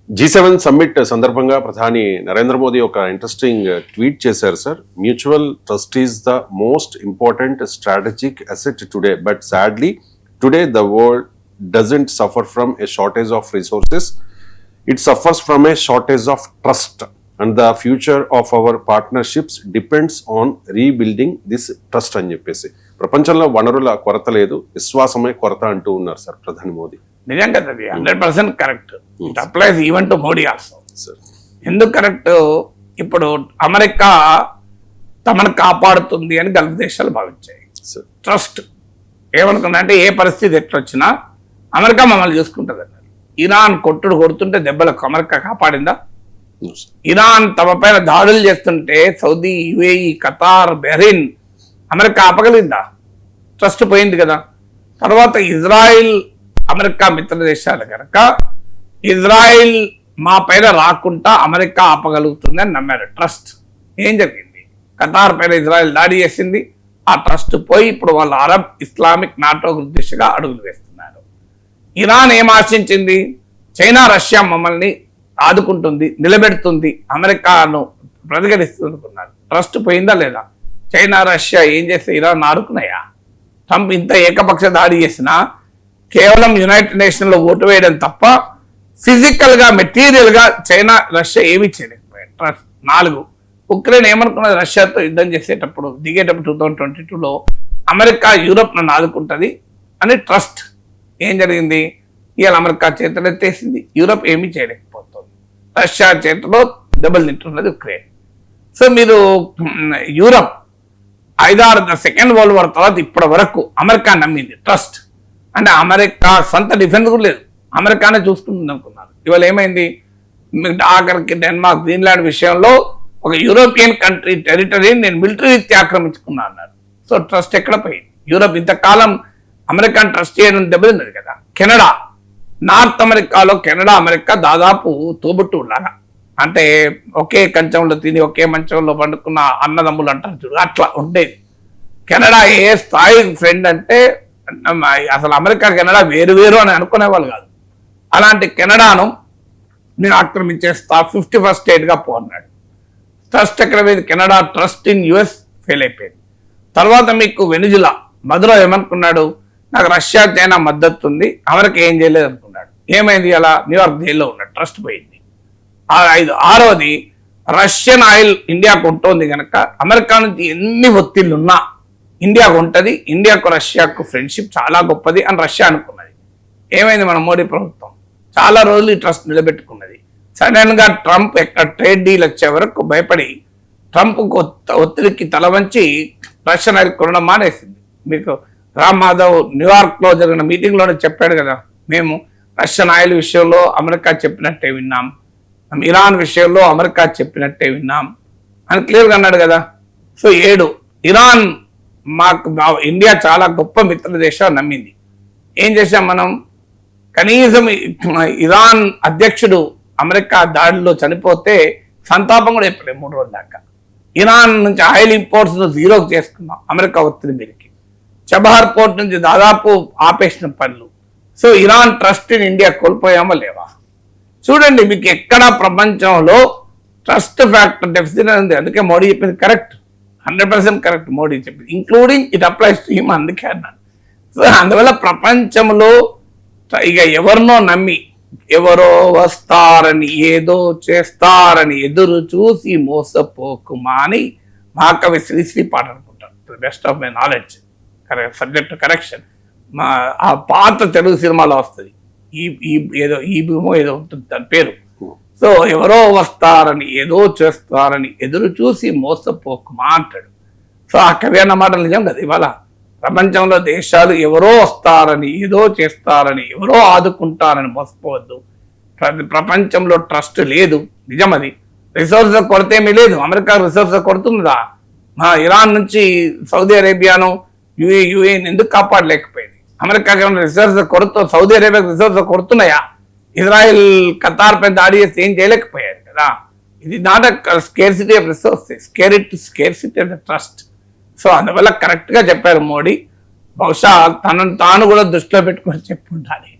G7 summit సందర్భంగా ప్రధాని నరేంద్ర మోదీ ఒక ఇంట్రెస్టింగ్ ట్వీట్ చేశారు sir. Mutual trust is the most important strategic asset today, but sadly today the world doesn't suffer from A shortage of resources, it suffers from A shortage of trust and the future of our partnerships depends on rebuilding this trust అని చెప్పేసి. ప్రపంచంలో వనరుల కొరత లేదు, విశ్వాసమే కొరత అంటూ ఉన్నారు సార్ ప్రధాని మోదీ. నిజంగా అది 100% correct. It applies even to Modi also. ఎందుకు కరెక్ట్? ఇప్పుడు అమెరికా తమను కాపాడుతుంది అని గల్ఫ్ దేశాలు భావించాయి. ట్రస్ట్ ఏమనుకున్నా అంటే ఏ పరిస్థితి ఎట్లొచ్చినా అమెరికా మమ్మల్ని చూసుకుంటుంది అన్నారు. ఇరాన్ కొడుతుంటే దెబ్బలకు అమెరికా కాపాడిందా? ఇరాన్ తమ పైన దాడులు చేస్తుంటే Saudi, UAE, Qatar, Bahrain America ఆపగలిగిందా? ట్రస్ట్ పోయింది కదా. తర్వాత ఇజ్రాయిల్ అమెరికా మిత్ర దేశాలు కనుక ఇజ్రాయిల్ మా పైన రాకుండా అమెరికా ఆపగలుగుతుంది అని నమ్మారు. ట్రస్ట్ ఏం జరిగింది? ఖతార్ పైన ఇజ్రాయిల్ దాడి చేసింది, ఆ ట్రస్ట్ పోయి ఇప్పుడు వాళ్ళు అరబ్ ఇస్లామిక్ నాటో దిశగా అడుగులు వేస్తున్నారు. ఇరాన్ ఏం ఆశించింది? చైనా, రష్యా మమ్మల్ని ఆదుకుంటుంది, నిలబెడుతుంది, అమెరికాను ప్రతిఘటిస్తుంది అనుకున్నారు. ట్రస్ట్ పోయిందా లేదా? చైనా, రష్యా ఏం చేస్తే ఇరాన్ ఆడుకున్నాయా? ట్రంప్ ఇంత ఏకపక్ష దాడి చేసినా కేవలం యునైటెడ్ నేషన్లో ఓటు వేయడం తప్ప ఫిజికల్గా, మెటీరియల్గా చైనా, రష్యా ఏమీ చేయలేకపోయాడు. ట్రస్ట్ 4 ఉక్రెయిన్ ఏమనుకున్నది? రష్యాతో యుద్ధం చేసేటప్పుడు దిగేటప్పుడు 2022లో అమెరికా యూరోప్ నన్ను ఆదుకుంటుంది అని ట్రస్ట్. ఏం జరిగింది? ఇవాళ అమెరికా చేతులు ఎత్తేసింది, యూరోప్ ఏమీ చేయలేకపోతుంది, రష్యా చేతిలో దెబ్బలు తింటున్నది ఉక్రెయిన్. సో మీరు యూరోప్ 5-6 సెకండ్ వరల్డ్ వార్ తర్వాత ఇప్పటి వరకు అమెరికా నమ్మింది ట్రస్ట్. అంటే అమెరికా సొంత డిఫెన్స్ కూడా లేదు, అమెరికానే చూసుకుంటుంది అనుకున్నారు. ఇవాళ ఏమైంది? ఆఖరికి డెన్మార్క్, గ్రీన్లాండ్ విషయంలో ఒక యూరోపియన్ కంట్రీ టెరిటరీని నేను మిలిటరీ రీత్యా ఆక్రమించుకున్నా అన్నారు. సో ట్రస్ట్ ఎక్కడ పోయింది? యూరోప్ ఇంతకాలం అమెరికాను ట్రస్ట్ చేయడం దెబ్బతిన్నది కదా. కెనడా, నార్త్ అమెరికాలో కెనడా, అమెరికా దాదాపు తోబుట్టులాగా, అంటే ఒకే కంచంలో తిని ఒకే మంచంలో పండుకున్న అన్నదమ్ములు అంటారు చూడు, అట్లా ఉండేది. కెనడా ఏ స్థాయి ఫ్రెండ్ అంటే అసలు అమెరికా, కెనడా వేరు అని అనుకునేవాళ్ళు కాదు. అలాంటి కెనడాను నేను ఆక్రమించేస్తా, 51st స్టేట్గా పోన్నాడు. ట్రస్ట్ ఎక్కడ పోయింది? Canada trust in US fail అయిపోయింది. తర్వాత మీకు వెనిజులా, మధురో ఏమనుకున్నాడు? నాకు రష్యా, చైనా మద్దతు ఉంది, అమెరికా ఏం చేయలేదు అనుకున్నాడు. ఏమైంది? అలా న్యూయార్క్ జైల్లో ఉన్నాడు, ట్రస్ట్ పోయింది. 6వది రష్యన్ ఆయిల్ ఇండియాకు ఉంటుంది కనుక అమెరికా నుంచి ఎన్ని ఒత్తిళ్లున్నా ఇండియాకు ఉంటుంది, ఇండియాకు రష్యాకు ఫ్రెండ్షిప్ చాలా గొప్పది అని రష్యా అనుకున్నది. ఏమైంది? మన మోడీ ప్రభుత్వం చాలా రోజులు ఈ ట్రస్ట్ నిలబెట్టుకున్నది. సడన్గా ట్రంప్ ఎక్కడ ట్రేడ్ డీల్ వచ్చే వరకు భయపడి ట్రంప్కు ఒత్తిడికి తల వంచి రష్యన్ ఆయిల్ కొనడం మానేసింది. మీకు రామ్ మాధవ్ న్యూయార్క్లో జరిగిన మీటింగ్లోనే చెప్పాడు కదా, మేము రష్యన్ ఆయిల్ విషయంలో అమెరికా చెప్పినట్టే విన్నాం, ఇరాన్ విషయంలో అమెరికా చెప్పినట్టే విన్నాం అని క్లియర్గా అన్నాడు కదా. సో 7 ఇరాన్ మాకు ఇండియా చాలా గొప్ప మిత్ర దేశం నమ్మింది. ఏం చేశాం మనం? కనీసం ఇరాన్ అధ్యక్షుడు అమెరికా దాడిలో చనిపోతే సంతాపం కూడా చెప్పలేదు 3 రోజుల దాకా. ఇరాన్ నుంచి ఆయిల్ ఇంపోర్ట్స్ 0కి చేసుకున్నాం అమెరికా ఒత్తిడి మీదకి. చబహార్ పోర్ట్ నుంచి దాదాపు ఆపేసిన పనులు. So Iran trust in India కోల్పోయామా లేవా? చూడండి, మీకు ఎక్కడ ప్రపంచంలో ట్రస్ట్ ఫ్యాక్టర్ డెఫిసిట్ ఉంది. అందుకే మోడీ చెప్పింది కరెక్ట్, 100% కరెక్ట్. మోడీ చెప్పింది including it applies to him, అందుకే అన్నాను. సో అందువల్ల ప్రపంచంలో ఇక ఎవరినో నమ్మి ఎవరో వస్తారని, ఏదో చేస్తారని ఎదురు చూసి మోసపోకుమా అని మహాకవి శ్రీశ్రీ పాట అనుకుంటారు. Best of my knowledge, subject correction, ఆ పాత తెలుగు సినిమాలో వస్తుంది. ఈ భూమో ఏదో ఉంటుంది దాని పేరు. సో ఎవరో వస్తారని, ఏదో చేస్తారని ఎదురు చూసి మోసపోకుమా అంటాడు. సో ఆ కవి అన్నమాట నిజం కదా. ఇవాళ ప్రపంచంలో దేశాలు ఎవరో వస్తారని, ఏదో చేస్తారని, ఎవరో ఆదుకుంటారని మోసపోవద్దు. ప్రపంచంలో ట్రస్ట్ లేదు, నిజం అది. రిసోర్స్ కొరత ఏమీ లేదు. అమెరికా రిసోర్స్ కొడుతుందా? ఇరాన్ నుంచి సౌదీ అరేబియాను, యుఏని ఎందుకు కాపాడలేకపోయింది? అమెరికాకి ఏమైనా రిసోర్స్ కొరత, సౌదీ అరేబియాకి రిసోర్స్ కొడుతున్నాయా? ఇజ్రాయెల్ ఖతార్ పై దాడి చేస్తే ఏం చేయలేకపోయారు కదా. ఇది not scarcity of resources, scarcity of the trust. So అందువల్ల కరెక్ట్గా చెప్పారు మోడీ. బహుశా తనను తాను కూడా దృష్టిలో పెట్టుకొని చెప్పుండాలి.